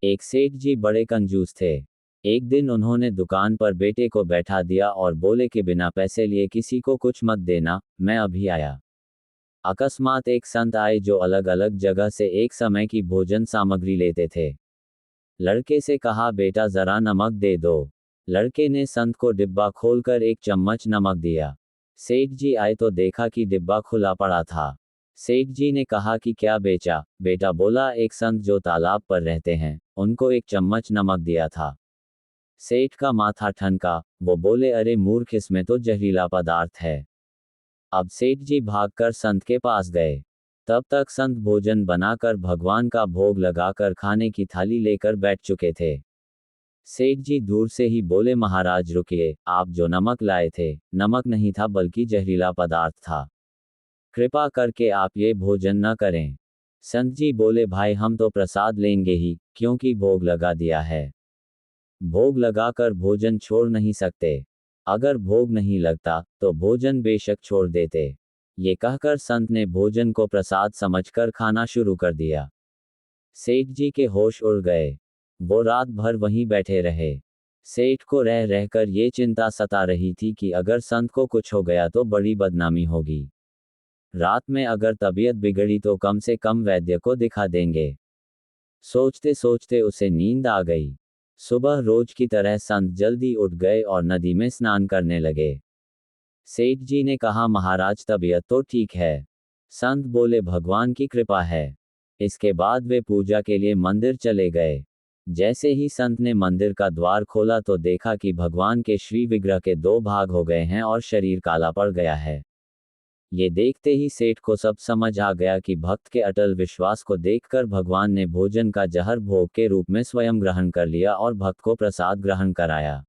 एक सेठ जी बड़े कंजूस थे। एक दिन उन्होंने दुकान पर बेटे को बैठा दिया और बोले कि बिना पैसे लिए किसी को कुछ मत देना, मैं अभी आया। अकस्मात एक संत आए जो अलग अलग जगह से एक समय की भोजन सामग्री लेते थे। लड़के से कहा, बेटा जरा नमक दे दो। लड़के ने संत को डिब्बा खोलकर एक चम्मच नमक दिया। सेठ जी आए तो देखा कि डिब्बा खुला पड़ा था। सेठ जी ने कहा कि क्या बेचा? बेटा बोला, एक संत जो तालाब पर रहते हैं, उनको एक चम्मच नमक दिया था। सेठ का माथा ठनका। वो बोले, अरे मूर्ख, इसमें तो जहरीला पदार्थ है। अब सेठ जी भागकर संत के पास गए। तब तक संत भोजन बनाकर भगवान का भोग लगाकर खाने की थाली लेकर बैठ चुके थे। सेठ जी दूर से ही बोले, महाराज रुकिए, आप जो नमक लाए थे, नमक नहीं था बल्कि जहरीला पदार्थ था। कृपा करके आप ये भोजन न करें। संत जी बोले, भाई हम तो प्रसाद लेंगे ही, क्योंकि भोग लगा दिया है। भोग लगाकर भोजन छोड़ नहीं सकते। अगर भोग नहीं लगता तो भोजन बेशक छोड़ देते। ये कहकर संत ने भोजन को प्रसाद समझकर खाना शुरू कर दिया। सेठ जी के होश उड़ गए। वो रात भर वहीं बैठे रहे। सेठ को रह रहकर ये चिंता सता रही थी कि अगर संत को कुछ हो गया तो बड़ी बदनामी होगी। रात में अगर तबीयत बिगड़ी तो कम से कम वैद्य को दिखा देंगे। सोचते सोचते उसे नींद आ गई। सुबह रोज की तरह संत जल्दी उठ गए और नदी में स्नान करने लगे। सेठ जी ने कहा, महाराज तबीयत तो ठीक है। संत बोले, भगवान की कृपा है। इसके बाद वे पूजा के लिए मंदिर चले गए। जैसे ही संत ने मंदिर का द्वार खोला तो देखा कि भगवान के श्री विग्रह के दो भाग हो गए हैं और शरीर काला पड़ गया है। ये देखते ही सेठ को सब समझ आ गया कि भक्त के अटल विश्वास को देखकर भगवान ने भोजन का जहर भोग के रूप में स्वयं ग्रहण कर लिया और भक्त को प्रसाद ग्रहण कराया।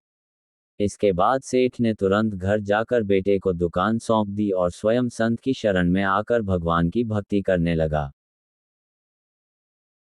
इसके बाद सेठ ने तुरंत घर जाकर बेटे को दुकान सौंप दी और स्वयं संत की शरण में आकर भगवान की भक्ति करने लगा।